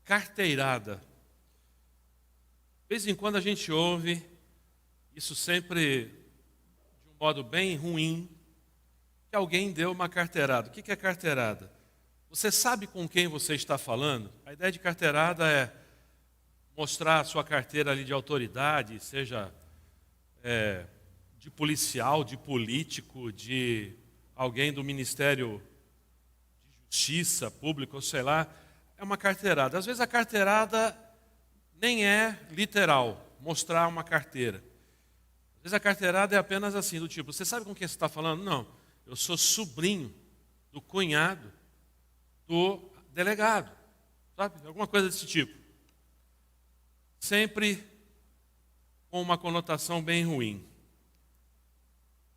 carteirada. De vez em quando a gente ouve, isso sempre de um modo bem ruim, que alguém deu uma carteirada. O que é carteirada? Você sabe com quem você está falando? A ideia de carteirada é mostrar a sua carteira ali de autoridade, seja de policial, de político, de alguém do Ministério de Justiça Pública, ou sei lá. É uma carteirada. Às vezes a carteirada nem é literal, mostrar uma carteira. Às vezes a carteirada é apenas assim, do tipo, você sabe com quem você está falando? Não, eu sou sobrinho do cunhado do delegado, sabe? Alguma coisa desse tipo. Sempre com uma conotação bem ruim.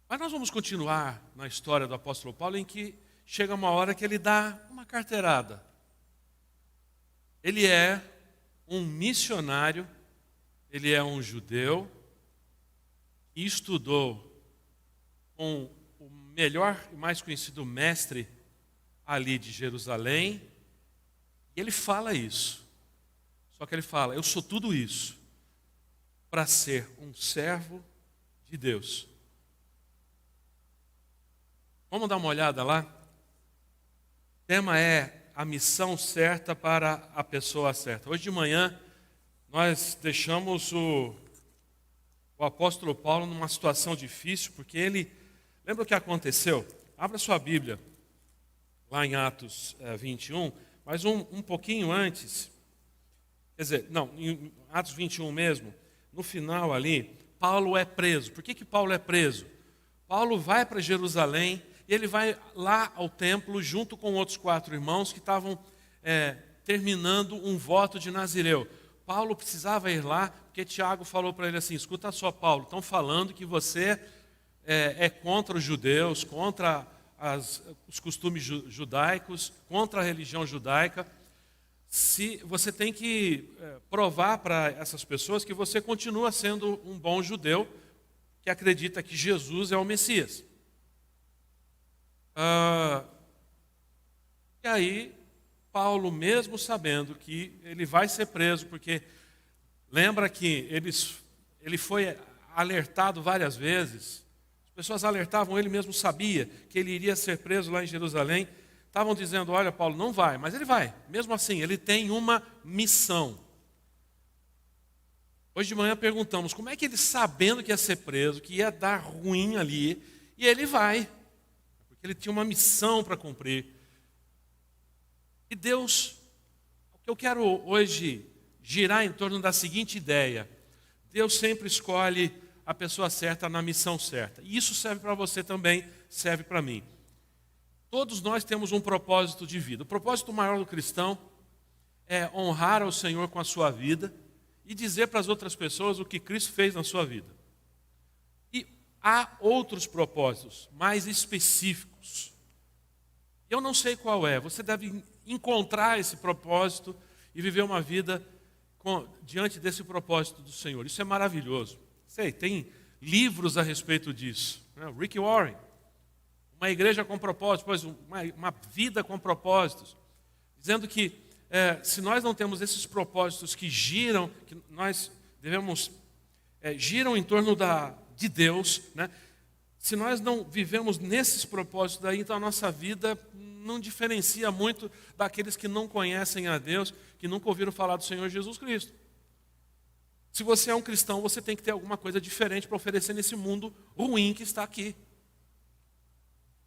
Mas nós vamos continuar na história do apóstolo Paulo, em que chega uma hora que ele dá uma carteirada. Ele é um missionário, ele é um judeu, e estudou com o melhor e mais conhecido mestre ali de Jerusalém, e ele fala isso. Só que ele fala, eu sou tudo isso para ser um servo de Deus. Vamos dar uma olhada lá? O tema é a missão certa para a pessoa certa. Hoje de manhã, nós deixamos o apóstolo Paulo numa situação difícil, porque ele... Lembra o que aconteceu? Abra sua Bíblia, lá em Atos 21, mas um pouquinho antes, quer dizer, não, em Atos 21 mesmo, no final ali, Paulo é preso. Por que Paulo é preso? Paulo vai para Jerusalém, e ele vai lá ao templo junto com outros 4 irmãos que estavam terminando um voto de Nazireu. Paulo precisava ir lá, porque Tiago falou para ele assim, escuta só, Paulo, estão falando que você é contra os judeus, contra os costumes judaicos, contra a religião judaica. Se você tem que provar para essas pessoas que você continua sendo um bom judeu, que acredita que Jesus é o Messias. E aí, Paulo, mesmo sabendo que ele vai ser preso, porque lembra que ele foi alertado várias vezes, as pessoas alertavam, ele mesmo sabia que ele iria ser preso lá em Jerusalém, estavam dizendo, olha Paulo, não vai, mas ele vai, mesmo assim, ele tem uma missão. Hoje de manhã perguntamos, como é que ele sabendo que ia ser preso, que ia dar ruim ali, e ele vai, porque ele tinha uma missão para cumprir. E Deus, o que eu quero hoje girar em torno da seguinte ideia, Deus sempre escolhe a pessoa certa na missão certa. E isso serve para você também, serve para mim. Todos nós temos um propósito de vida. O propósito maior do cristão é honrar ao Senhor com a sua vida e dizer para as outras pessoas o que Cristo fez na sua vida. E há outros propósitos mais específicos. Eu não sei qual é. Você deve encontrar esse propósito e viver uma vida diante desse propósito do Senhor. Isso é maravilhoso. Sei, tem livros a respeito disso. Rick Warren, uma igreja com propósitos, uma vida com propósitos, dizendo que se nós não temos esses propósitos que giram, que nós devemos giram em torno de Deus, né? Se nós não vivemos nesses propósitos daí, então a nossa vida não diferencia muito daqueles que não conhecem a Deus, que nunca ouviram falar do Senhor Jesus Cristo. Se você é um cristão, você tem que ter alguma coisa diferente para oferecer nesse mundo ruim que está aqui.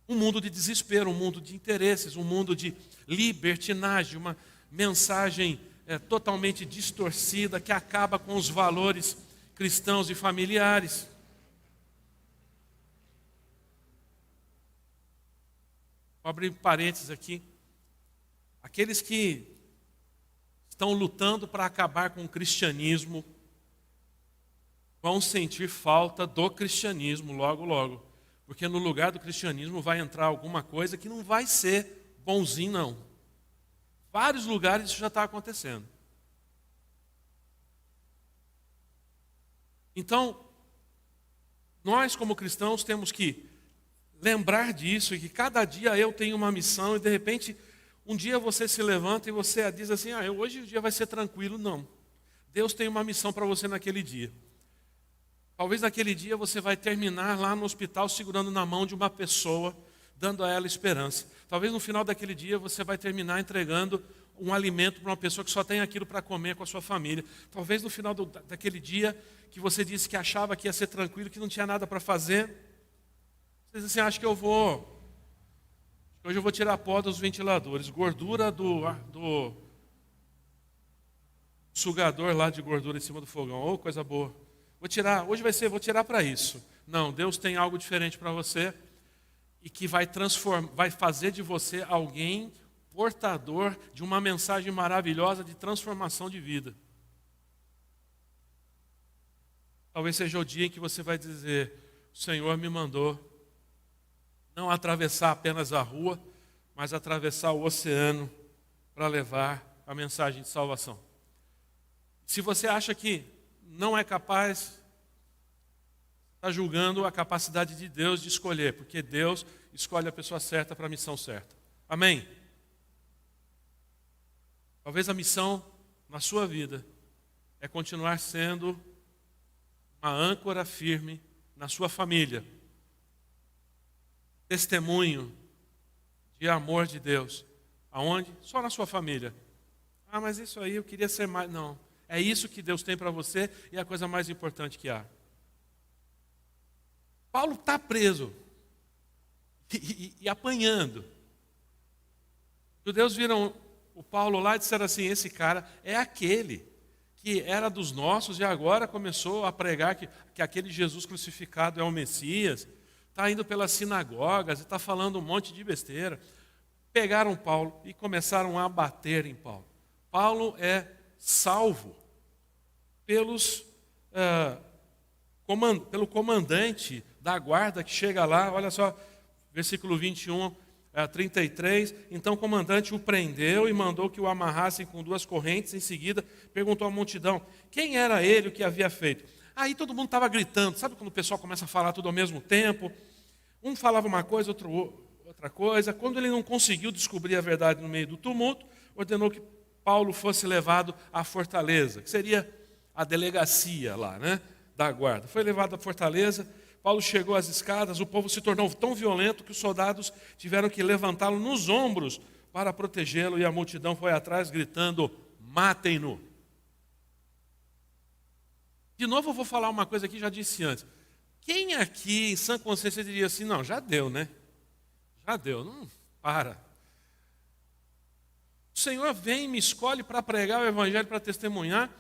Um mundo de desespero, um mundo de interesses, um mundo de libertinagem, uma mensagem totalmente distorcida que acaba com os valores cristãos e familiares. Vou abrir parênteses aqui. Aqueles que estão lutando para acabar com o cristianismo vão sentir falta do cristianismo logo, logo. Porque no lugar do cristianismo vai entrar alguma coisa que não vai ser bonzinho, não. Vários lugares isso já está acontecendo. Então, nós como cristãos temos que lembrar disso e que cada dia eu tenho uma missão e de repente Um dia você se levanta e você diz assim, hoje o dia vai ser tranquilo. Não. Deus tem uma missão para você naquele dia. Talvez naquele dia você vai terminar lá no hospital segurando na mão de uma pessoa, dando a ela esperança. Talvez no final daquele dia você vai terminar entregando um alimento para uma pessoa que só tem aquilo para comer com a sua família. Talvez no final daquele dia que você disse que achava que ia ser tranquilo, que não tinha nada para fazer, você diz assim, hoje eu vou tirar pó dos ventiladores, gordura do sugador lá de gordura em cima do fogão. Oh, coisa boa. Vou tirar para isso. Não, Deus tem algo diferente para você e que vai fazer de você alguém portador de uma mensagem maravilhosa de transformação de vida. Talvez seja o dia em que você vai dizer, o Senhor me mandou não atravessar apenas a rua, mas atravessar o oceano para levar a mensagem de salvação. Se você acha que não é capaz, está julgando a capacidade de Deus de escolher, porque Deus escolhe a pessoa certa para a missão certa. Amém? Talvez a missão na sua vida é continuar sendo uma âncora firme na sua família. Testemunho de amor de Deus. Aonde? Só na sua família. Mas isso aí eu queria ser mais. Não. É isso que Deus tem para você e é a coisa mais importante que há. Paulo está preso e apanhando. Os judeus viram o Paulo lá e disseram assim, esse cara é aquele que era dos nossos e agora começou a pregar que aquele Jesus crucificado é o Messias, está indo pelas sinagogas e está falando um monte de besteira. Pegaram Paulo e começaram a bater em Paulo. Paulo é salvo pelo comandante da guarda que chega lá, olha só, versículo 21, 33, então o comandante o prendeu e mandou que o amarrassem com 2 correntes, em seguida perguntou à multidão, quem era ele o que havia feito? Aí todo mundo estava gritando, sabe quando o pessoal começa a falar tudo ao mesmo tempo? Um falava uma coisa, outra coisa, quando ele não conseguiu descobrir a verdade no meio do tumulto, ordenou que Paulo fosse levado à fortaleza, que seria a delegacia lá, da guarda. Foi levado à fortaleza, Paulo chegou às escadas, o povo se tornou tão violento que os soldados tiveram que levantá-lo nos ombros para protegê-lo e a multidão foi atrás gritando, matem-no. De novo eu vou falar uma coisa que já disse antes. Quem aqui em sã consciência diria assim, não, já deu, Já deu, não, para. O Senhor vem e me escolhe para pregar o Evangelho, para testemunhar,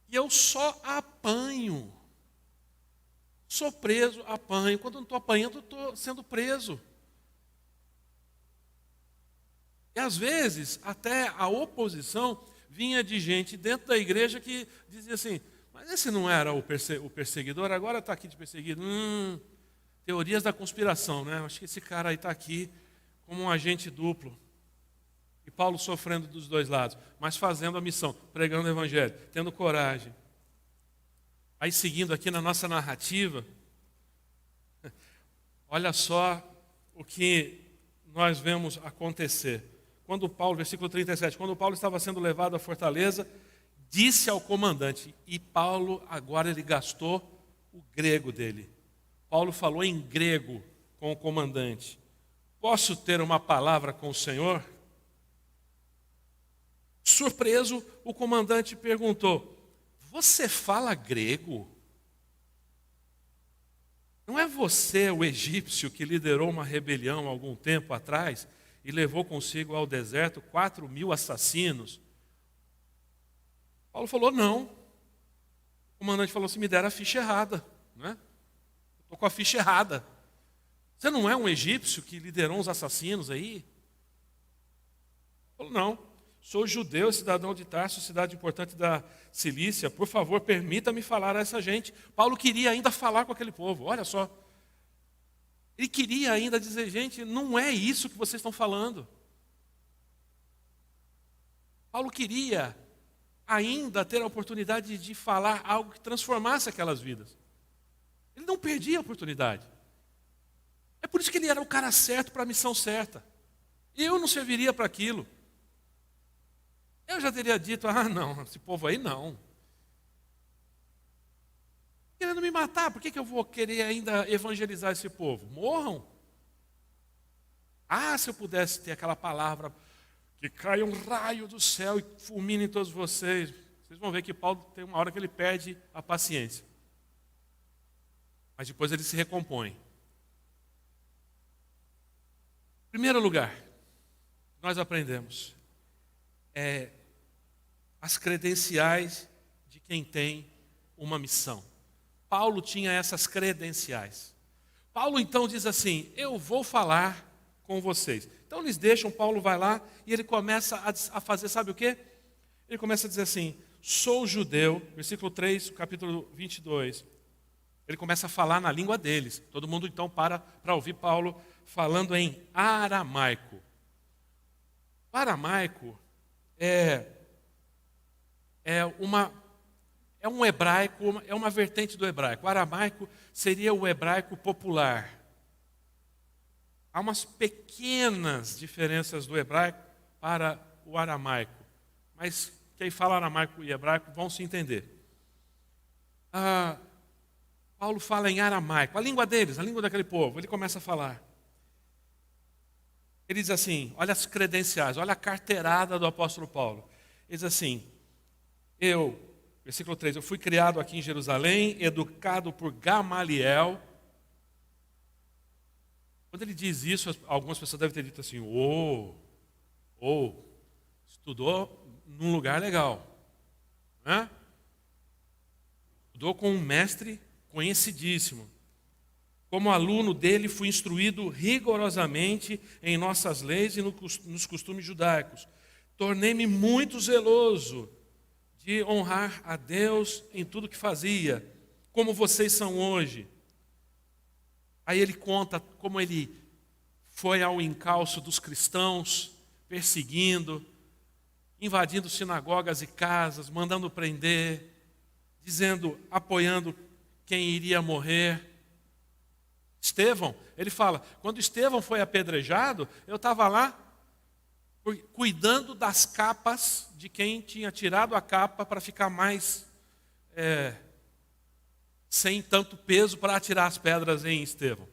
e eu só apanho. Sou preso, apanho. Quando eu não estou apanhando, eu estou sendo preso. E às vezes, até a oposição vinha de gente dentro da igreja que dizia assim, mas esse não era o perseguidor, agora está aqui de perseguido. Teorias da conspiração, Acho que esse cara aí está aqui como um agente duplo. E Paulo sofrendo dos dois lados, mas fazendo a missão, pregando o Evangelho, tendo coragem. Aí seguindo aqui na nossa narrativa, olha só o que nós vemos acontecer. Quando Paulo, versículo 37, quando Paulo estava sendo levado à fortaleza, disse ao comandante, e Paulo agora ele gastou o grego dele. Paulo falou em grego com o comandante. Posso ter uma palavra com o Senhor? Surpreso, o comandante perguntou, você fala grego? Não é você o egípcio que liderou uma rebelião há algum tempo atrás e levou consigo ao deserto 4.000 assassinos? Paulo falou, não. O comandante falou assim, me deram a ficha errada. Estou com a ficha errada. Você não é um egípcio que liderou uns assassinos aí? Ele falou, não. Sou judeu, cidadão de Tarso, cidade importante da Cilícia. Por favor, permita-me falar a essa gente. Paulo queria ainda falar com aquele povo. Olha só. Ele queria ainda dizer, gente, não é isso que vocês estão falando. Paulo queria ainda ter a oportunidade de falar algo que transformasse aquelas vidas. Ele não perdia a oportunidade. É por isso que ele era o cara certo para a missão certa. Eu não serviria para aquilo. Eu já teria dito, não, esse povo aí não. Querendo me matar, por que eu vou querer ainda evangelizar esse povo? Morram. Se eu pudesse ter aquela palavra, que caia um raio do céu e fulmine todos vocês. Vocês vão ver que Paulo tem uma hora que ele perde a paciência. Mas depois ele se recompõe. Em primeiro lugar, nós aprendemos as credenciais de quem tem uma missão. Paulo tinha essas credenciais. Paulo então diz assim, eu vou falar com vocês. Então eles deixam, Paulo vai lá e ele começa a fazer, sabe o quê? Ele começa a dizer assim, sou judeu, versículo 3, capítulo 22. Ele começa a falar na língua deles. Todo mundo então para ouvir Paulo falando em aramaico. O aramaico é um hebraico, é uma vertente do hebraico. O aramaico seria o hebraico popular. Há umas pequenas diferenças do hebraico para o aramaico, mas quem fala aramaico e hebraico vão se entender. Paulo fala em aramaico, a língua deles, a língua daquele povo. Ele começa a falar. Ele diz assim, olha as credenciais, olha a carteirada do apóstolo Paulo. Ele diz assim, versículo 3, eu fui criado aqui em Jerusalém, educado por Gamaliel. Quando ele diz isso, algumas pessoas devem ter dito assim, estudou num lugar legal. Né? Estudou com um mestre conhecidíssimo. Como aluno dele, fui instruído rigorosamente em nossas leis e nos costumes judaicos. Tornei-me muito zeloso de honrar a Deus em tudo que fazia, como vocês são hoje. Aí ele conta como ele foi ao encalço dos cristãos, perseguindo, invadindo sinagogas e casas, mandando prender, apoiando quem iria morrer. Estevão, ele fala, quando Estevão foi apedrejado, eu estava lá cuidando das capas de quem tinha tirado a capa para ficar mais sem tanto peso para atirar as pedras em Estevão.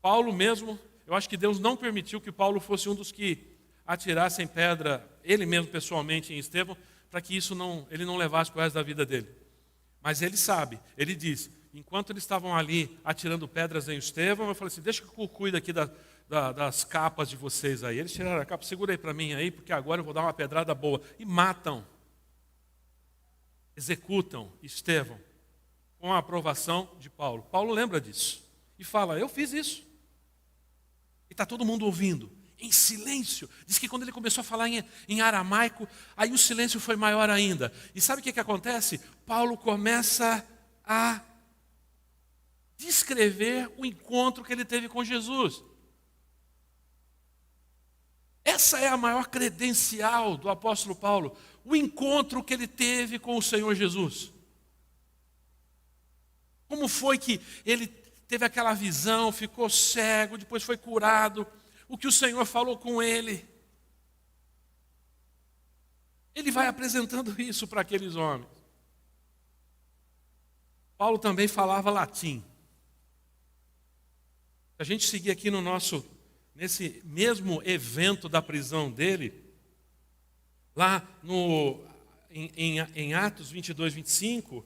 Paulo mesmo, eu acho que Deus não permitiu que Paulo fosse um dos que atirassem pedra, ele mesmo pessoalmente em Estevão, para que ele não levasse para o resto da vida dele. Mas ele sabe, ele diz, enquanto eles estavam ali atirando pedras em Estevão, eu falei assim, deixa que eu cuido aqui das capas de vocês aí. Eles tiraram a capa, segura aí para mim aí, porque agora eu vou dar uma pedrada boa. E matam, executam Estevão, com a aprovação de Paulo. Paulo lembra disso e fala, eu fiz isso. E está todo mundo ouvindo, em silêncio. Diz que quando ele começou a falar em aramaico, aí o silêncio foi maior ainda. E sabe o que acontece? Paulo começa a descrever o encontro que ele teve com Jesus. Essa é a maior credencial do apóstolo Paulo, o encontro que ele teve com o Senhor Jesus. Como foi que ele teve aquela visão, ficou cego, depois foi curado, o que o Senhor falou com ele. Ele vai apresentando isso para aqueles homens. Paulo também falava latim. Se a gente seguir aqui nesse mesmo evento da prisão dele, lá em Atos 22, 25,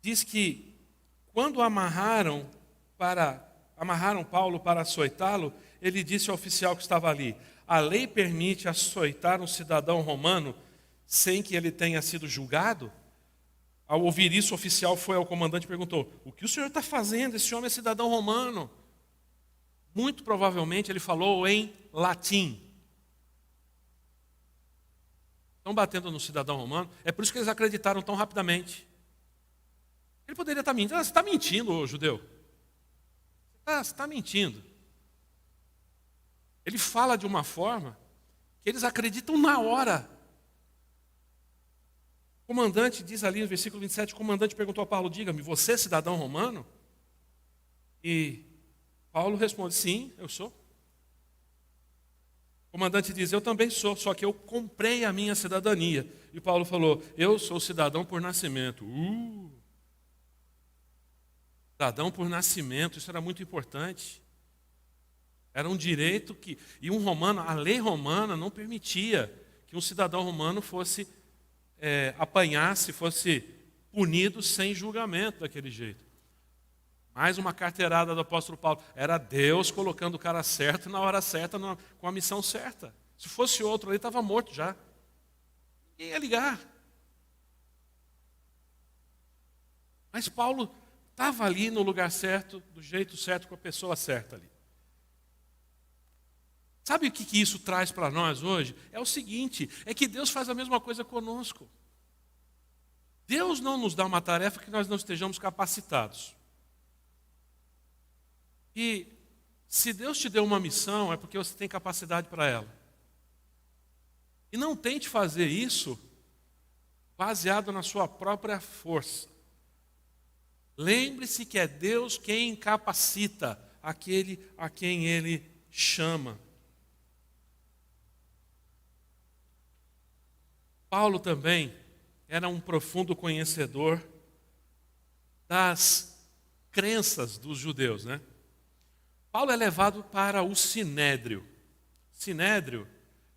diz que quando amarraram Paulo para açoitá-lo, ele disse ao oficial que estava ali, a lei permite açoitar um cidadão romano sem que ele tenha sido julgado? Ao ouvir isso, o oficial foi ao comandante e perguntou, o que o senhor está fazendo? Esse homem é cidadão romano. Muito provavelmente ele falou em latim. Estão batendo no cidadão romano, é por isso que eles acreditaram tão rapidamente. Ele poderia estar mentindo. Você está mentindo, ô judeu. Você está mentindo. Ele fala de uma forma que eles acreditam na hora. O comandante diz ali no versículo 27, o comandante perguntou a Paulo, diga-me, você é cidadão romano? E Paulo responde, sim, eu sou. O comandante diz, eu também sou, só que eu comprei a minha cidadania. E Paulo falou, eu sou cidadão por nascimento. Cidadão por nascimento, isso era muito importante. Era um direito que... E um romano, a lei romana não permitia que um cidadão romano fosse apanhasse, fosse punido sem julgamento daquele jeito. Mais uma carteirada do apóstolo Paulo. Era Deus colocando o cara certo na hora certa, com a missão certa. Se fosse outro, ele estava morto já. Ninguém ia ligar. Mas Paulo estava ali no lugar certo, do jeito certo, com a pessoa certa ali. Sabe o que isso traz para nós hoje? É o seguinte, é que Deus faz a mesma coisa conosco. Deus não nos dá uma tarefa que nós não estejamos capacitados. E se Deus te deu uma missão, é porque você tem capacidade para ela. E não tente fazer isso baseado na sua própria força. Lembre-se que é Deus quem capacita aquele a quem Ele chama. Paulo também era um profundo conhecedor das crenças dos judeus, né? Paulo é levado para o Sinédrio. Sinédrio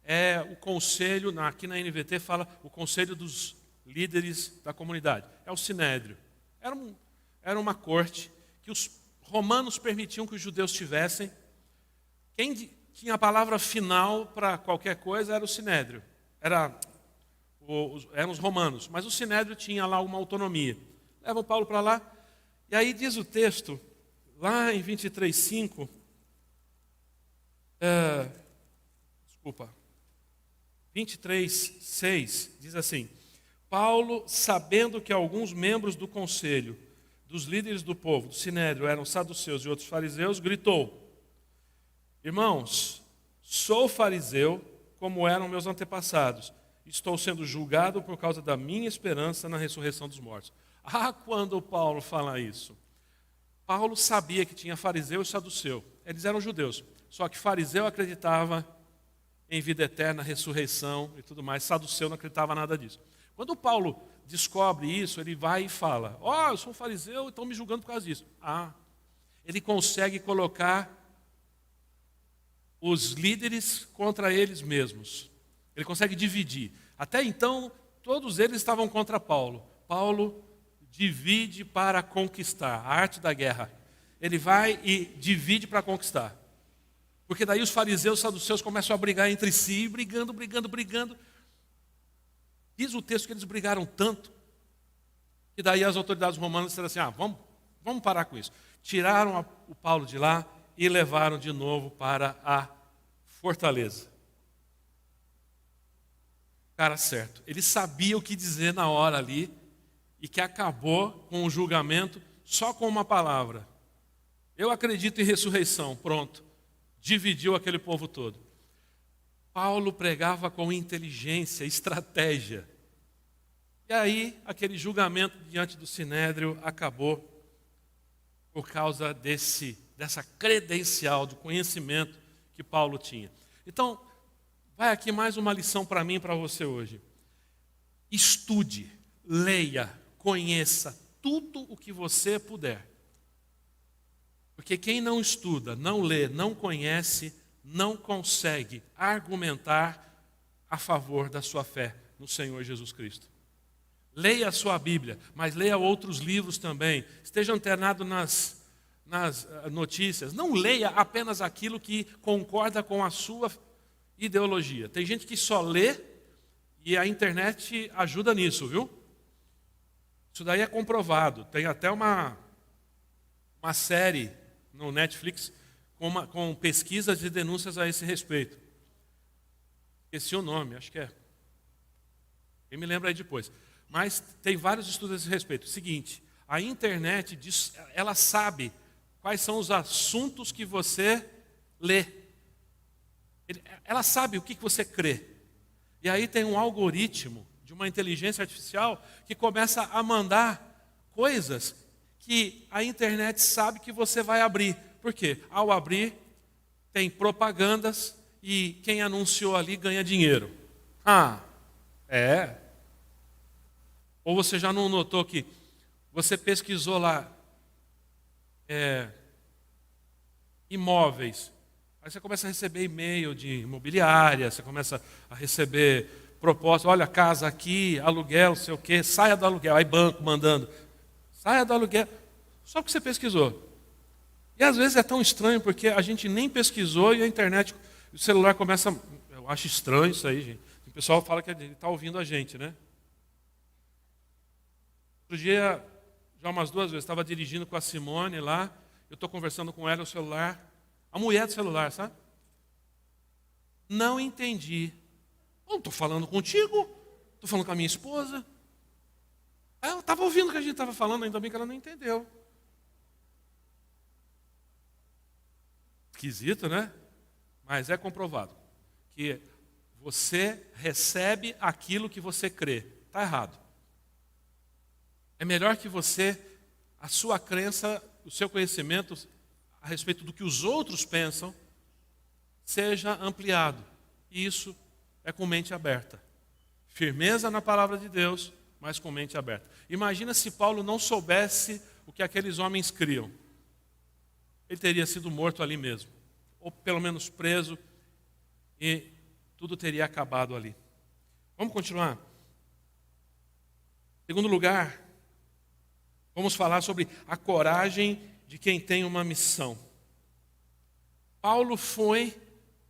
é o conselho, aqui na NVT fala o conselho dos líderes da comunidade. É o Sinédrio. Era uma corte que os romanos permitiam que os judeus tivessem. Quem tinha a palavra final para qualquer coisa era o Sinédrio. Eram os romanos, mas o Sinédrio tinha lá uma autonomia. Levam Paulo para lá, e aí diz o texto, lá em 23:5, 23:6, diz assim, Paulo, sabendo que alguns membros do conselho, dos líderes do povo, do Sinédrio, eram saduceus e outros fariseus, gritou, irmãos, sou fariseu como eram meus antepassados, estou sendo julgado por causa da minha esperança na ressurreição dos mortos. Quando Paulo fala isso, Paulo sabia que tinha fariseu e saduceu. Eles eram judeus, só que fariseu acreditava em vida eterna, ressurreição e tudo mais. Saduceu não acreditava nada disso. Quando Paulo descobre isso, ele vai e fala, eu sou um fariseu e estão me julgando por causa disso. Ele consegue colocar os líderes contra eles mesmos. Ele consegue dividir. Até então, todos eles estavam contra Paulo. Paulo divide para conquistar, a arte da guerra. Ele vai e divide para conquistar. Porque daí os fariseus e os saduceus começam a brigar entre si, brigando. Diz o texto que eles brigaram tanto, que daí as autoridades romanas disseram assim, vamos parar com isso. Tiraram o Paulo de lá e levaram de novo para a fortaleza. Cara certo. Ele sabia o que dizer na hora ali e que acabou com o julgamento só com uma palavra. Eu acredito em ressurreição. Pronto. Dividiu aquele povo todo. Paulo pregava com inteligência, estratégia. E aí, aquele julgamento diante do Sinédrio acabou por causa dessa credencial de conhecimento que Paulo tinha. Então, vai aqui mais uma lição para mim e para você hoje. Estude, leia, conheça tudo o que você puder. Porque quem não estuda, não lê, não conhece, não consegue argumentar a favor da sua fé no Senhor Jesus Cristo. Leia a sua Bíblia, mas leia outros livros também. Esteja antenado nas notícias. Não leia apenas aquilo que concorda com a sua ideologia. Tem gente que só lê e a internet ajuda nisso, viu? Isso daí é comprovado. Tem até uma série no Netflix com pesquisas e denúncias a esse respeito. Esqueci o nome, acho que é. Quem me lembra aí depois. Mas tem vários estudos a esse respeito. Seguinte, a internet, ela sabe quais são os assuntos que você lê. Ela sabe o que você crê. E aí tem um algoritmo de uma inteligência artificial que começa a mandar coisas que a internet sabe que você vai abrir. Por quê? Ao abrir, tem propagandas e quem anunciou ali ganha dinheiro. Ah, é? Ou você já não notou que você pesquisou lá imóveis, aí você começa a receber e-mail de imobiliária, você começa a receber proposta, olha, casa aqui, aluguel, sei o quê, saia do aluguel, aí banco mandando, saia do aluguel, só porque você pesquisou. E às vezes é tão estranho porque a gente nem pesquisou e a internet, o celular começa, eu acho estranho isso aí, gente. O pessoal fala que ele está ouvindo a gente, né? Outro dia, já umas 2 vezes, estava dirigindo com a Simone lá, eu estou conversando com ela no celular, a mulher do celular, sabe? Não entendi. Não estou falando contigo, estou falando com a minha esposa. Ela estava ouvindo o que a gente estava falando, ainda bem que ela não entendeu. Esquisito, né? Mas é comprovado que você recebe aquilo que você crê. Está errado. É melhor que você, a sua crença, o seu conhecimento a respeito do que os outros pensam, seja ampliado. E isso é com mente aberta. Firmeza na palavra de Deus, mas com mente aberta. Imagina se Paulo não soubesse o que aqueles homens criam. Ele teria sido morto ali mesmo. Ou pelo menos preso, e tudo teria acabado ali. Vamos continuar? Em segundo lugar, vamos falar sobre a coragem de quem tem uma missão. Paulo foi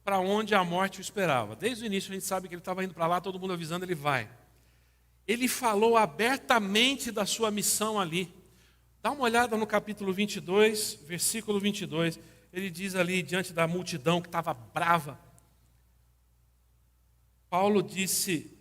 para onde a morte o esperava. Desde o início a gente sabe que ele estava indo para lá, todo mundo avisando, ele vai. Ele falou abertamente da sua missão ali. Dá uma olhada no capítulo 22, versículo 22. Ele diz ali, diante da multidão que estava brava. Paulo disse,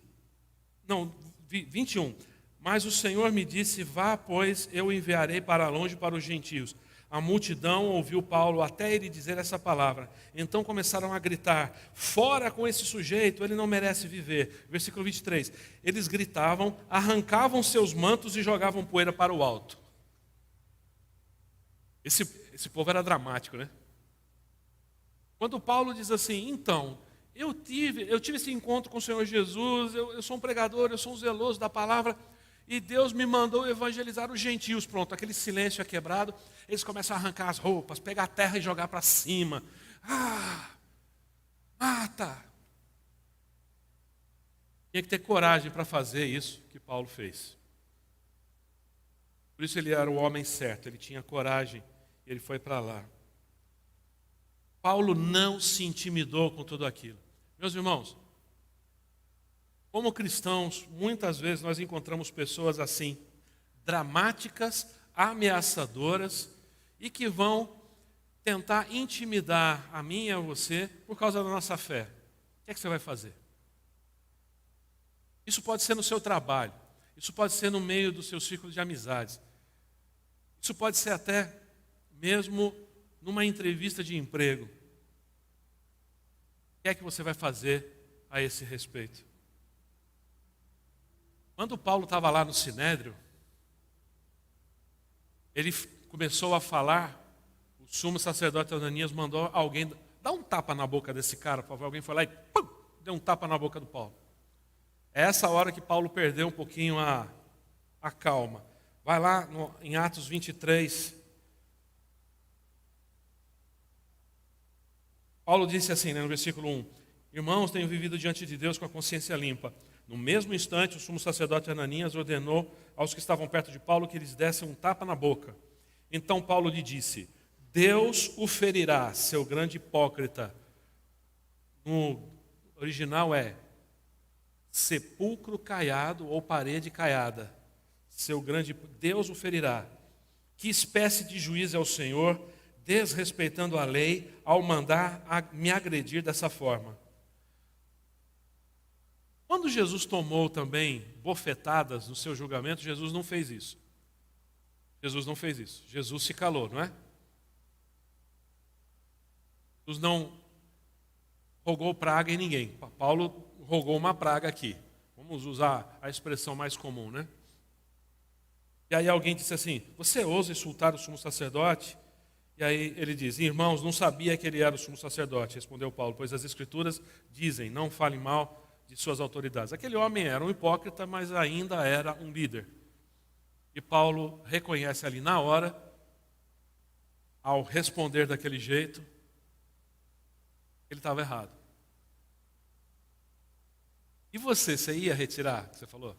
21. Mas o Senhor me disse, vá, pois eu o enviarei para longe para os gentios. A multidão ouviu Paulo até ele dizer essa palavra. Então começaram a gritar, fora com esse sujeito, ele não merece viver. Versículo 23. Eles gritavam, arrancavam seus mantos e jogavam poeira para o alto. Esse povo era dramático, né? Quando Paulo diz assim, então, eu tive esse encontro com o Senhor Jesus, eu sou um pregador, eu sou um zeloso da palavra, e Deus me mandou evangelizar os gentios. Pronto, aquele silêncio é quebrado, eles começam a arrancar as roupas, pegar a terra e jogar para cima. Ah, mata! Tinha que ter coragem para fazer isso que Paulo fez. Por isso ele era o homem certo, ele tinha coragem, e ele foi para lá. Paulo não se intimidou com tudo aquilo. Meus irmãos, como cristãos, muitas vezes nós encontramos pessoas assim, dramáticas, ameaçadoras, e que vão tentar intimidar a mim e a você por causa da nossa fé. O que é que você vai fazer? Isso pode ser no seu trabalho, isso pode ser no meio do seu círculo de amizades, isso pode ser até mesmo numa entrevista de emprego. O que é que você vai fazer a esse respeito? Quando Paulo estava lá no Sinédrio, ele começou a falar, o sumo sacerdote Ananias mandou alguém, dá um tapa na boca desse cara, por favor. Alguém foi lá e pum, deu um tapa na boca do Paulo. É essa hora que Paulo perdeu um pouquinho a calma. Vai lá em Atos 23. Paulo disse assim, no versículo 1, irmãos, tenho vivido diante de Deus com a consciência limpa. No mesmo instante, o sumo sacerdote Ananias ordenou aos que estavam perto de Paulo que eles dessem um tapa na boca. Então Paulo lhe disse, Deus o ferirá, seu grande hipócrita. No original é sepulcro caiado ou parede caiada. Deus o ferirá. Que espécie de juiz é o Senhor, desrespeitando a lei, ao mandar me agredir dessa forma? Quando Jesus tomou também bofetadas no seu julgamento, Jesus não fez isso. Jesus não fez isso. Jesus se calou, não é? Jesus não rogou praga em ninguém. Paulo rogou uma praga aqui. Vamos usar a expressão mais comum, né? E aí alguém disse assim, você ousa insultar o sumo sacerdote? E aí ele diz: irmãos, não sabia que ele era o sumo sacerdote. Respondeu Paulo: pois as Escrituras dizem, não fale mal de suas autoridades. Aquele homem era um hipócrita, mas ainda era um líder. E Paulo reconhece ali na hora, ao responder daquele jeito, ele estava errado. E você ia retirar o que você falou?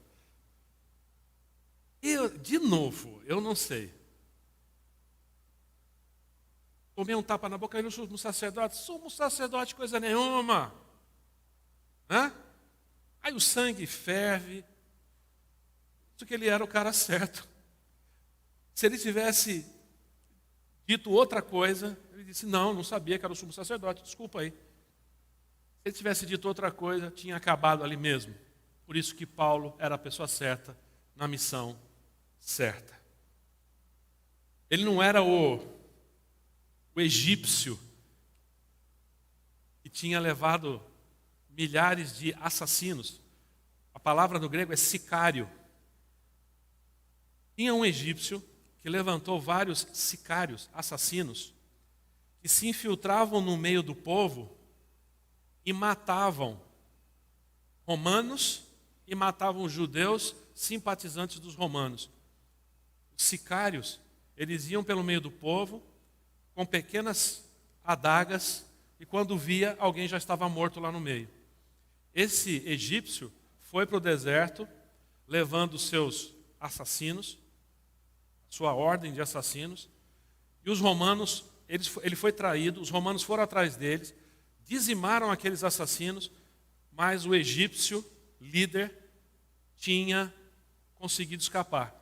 De novo, eu não sei. Tomei um tapa na boca e no sumo sacerdote. Sumo sacerdote, coisa nenhuma. Hã? Aí o sangue ferve. Isso que ele era o cara certo. Se ele tivesse dito outra coisa, ele disse: não sabia que era o sumo sacerdote, desculpa aí. Se ele tivesse dito outra coisa, tinha acabado ali mesmo. Por isso que Paulo era a pessoa certa, na missão certa. Ele não era o egípcio que tinha levado milhares de assassinos. A palavra no grego é sicário. Tinha um egípcio que levantou vários sicários, assassinos, que se infiltravam no meio do povo e matavam romanos e matavam judeus simpatizantes dos romanos. Os sicários, eles iam pelo meio do povo com pequenas adagas e quando via, alguém já estava morto lá no meio. Esse egípcio foi para o deserto levando seus assassinos, sua ordem de assassinos, e os romanos, ele foi traído, os romanos foram atrás deles, dizimaram aqueles assassinos, mas o egípcio, líder, tinha conseguido escapar.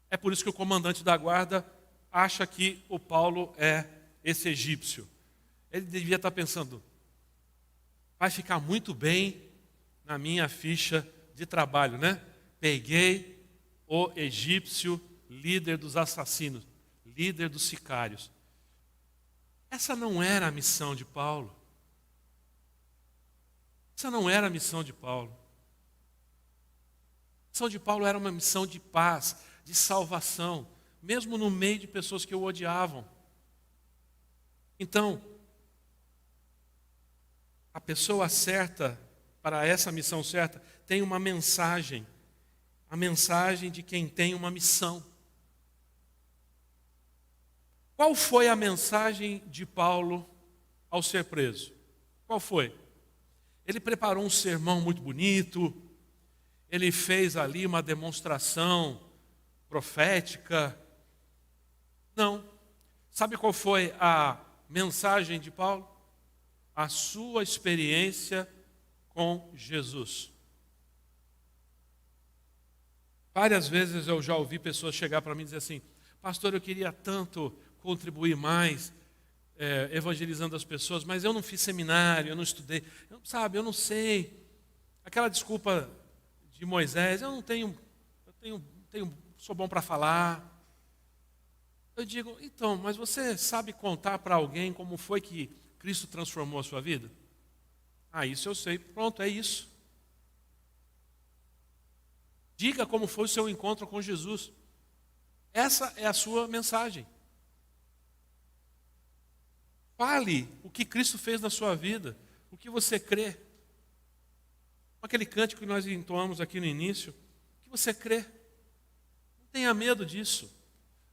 É por isso que o comandante da guarda acha que o Paulo é esse egípcio. Ele devia estar pensando: vai ficar muito bem na minha ficha de trabalho, né? Peguei o egípcio, líder dos assassinos, líder dos sicários. Essa não era a missão de Paulo. Essa não era a missão de Paulo. A missão de Paulo era uma missão de paz, de salvação, mesmo no meio de pessoas que o odiavam. Então, a pessoa certa para essa missão certa tem uma mensagem, a mensagem de quem tem uma missão. Qual foi a mensagem de Paulo ao ser preso? Qual foi? Ele preparou um sermão muito bonito, ele fez ali uma demonstração profética. Não. Sabe qual foi a mensagem de Paulo? A sua experiência com Jesus. Várias vezes eu já ouvi pessoas chegar para mim e dizer assim: pastor, eu queria tanto contribuir mais, evangelizando as pessoas, mas eu não fiz seminário, eu não estudei, eu não sei. Aquela desculpa de Moisés: eu sou bom para falar. Eu digo: então, mas você sabe contar para alguém como foi que Cristo transformou a sua vida? Isso eu sei. Pronto, é isso. Diga como foi o seu encontro com Jesus. Essa é a sua mensagem. Fale o que Cristo fez na sua vida, o que você crê. Aquele cântico que nós entoamos aqui no início, o que você crê. Não tenha medo disso.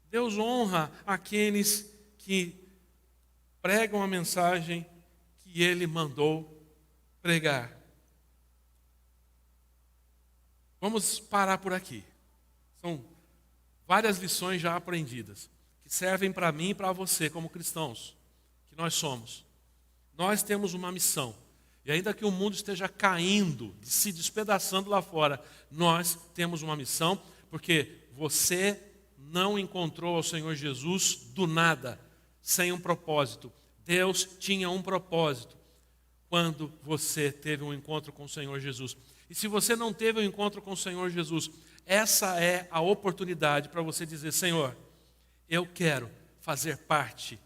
Deus honra aqueles que pregam a mensagem que Ele mandou pregar. Vamos parar por aqui. São várias lições já aprendidas, que servem para mim e para você como cristãos, que nós somos. Nós temos uma missão. E ainda que o mundo esteja caindo, se despedaçando lá fora, nós temos uma missão, porque você não encontrou ao Senhor Jesus do nada, sem um propósito. Deus tinha um propósito quando você teve um encontro com o Senhor Jesus. E se você não teve um encontro com o Senhor Jesus, essa é a oportunidade para você dizer: Senhor, eu quero fazer parte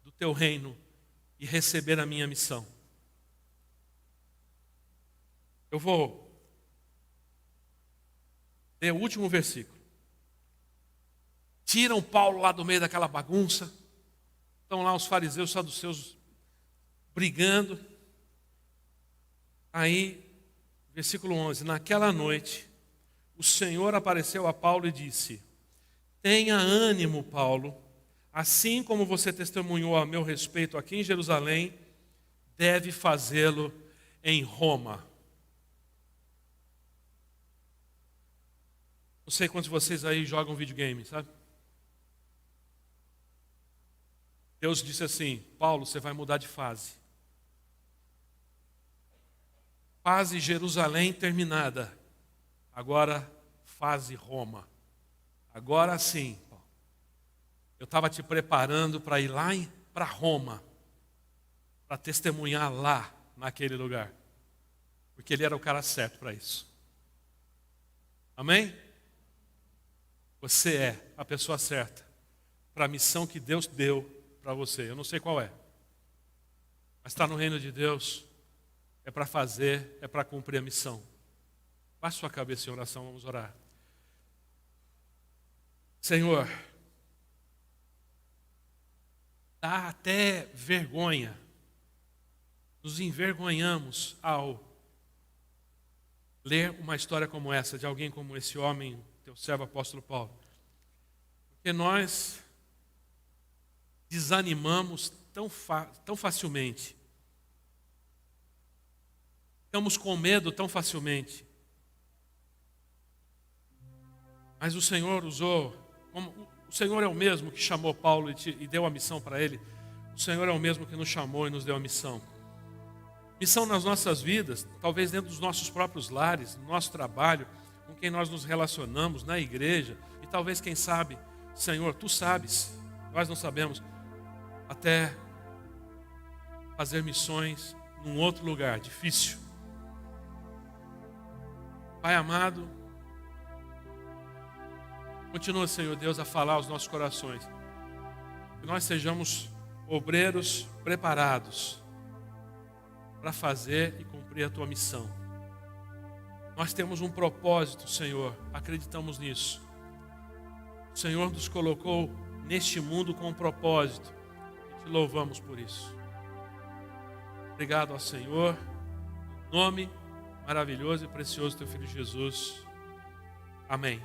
do teu reino e receber a minha missão. Eu vou ler o último versículo. Tiram Paulo lá do meio daquela bagunça, Estão lá os fariseus, os saduceus brigando. Aí, versículo 11: naquela noite, o Senhor apareceu a Paulo e disse: tenha ânimo, Paulo, assim como você testemunhou a meu respeito aqui em Jerusalém, deve fazê-lo em Roma. Não sei quantos de vocês aí jogam videogame, sabe? Deus disse assim: Paulo, você vai mudar de fase. Fase Jerusalém terminada. Agora, fase Roma. Agora sim, Paulo. Eu estava te preparando para ir lá para Roma, para testemunhar lá, naquele lugar. Porque ele era o cara certo para isso. Amém? Você é a pessoa certa para a missão que Deus deu para você. Eu não sei qual é, mas está no reino de Deus. É para fazer, é para cumprir a missão. Baixe sua cabeça em oração, vamos orar. Senhor, dá até vergonha. Nos envergonhamos ao ler uma história como essa, de alguém como esse homem, teu servo apóstolo Paulo. Porque nós desanimamos tão facilmente. Ficamos com medo tão facilmente. Mas o Senhor usou, o Senhor é o mesmo que chamou Paulo e deu a missão para ele. O Senhor é o mesmo que nos chamou e nos deu a missão. Missão nas nossas vidas, talvez dentro dos nossos próprios lares, no nosso trabalho, com quem nós nos relacionamos, na igreja. E talvez, quem sabe, Senhor, Tu sabes, nós não sabemos, até fazer missões num outro lugar, difícil. Pai amado, continua, Senhor Deus, a falar aos nossos corações. Que nós sejamos obreiros preparados para fazer e cumprir a Tua missão. Nós temos um propósito, Senhor, acreditamos nisso. O Senhor nos colocou neste mundo com um propósito e Te louvamos por isso. Obrigado ao Senhor, em nome maravilhoso e precioso do Teu Filho Jesus. Amém.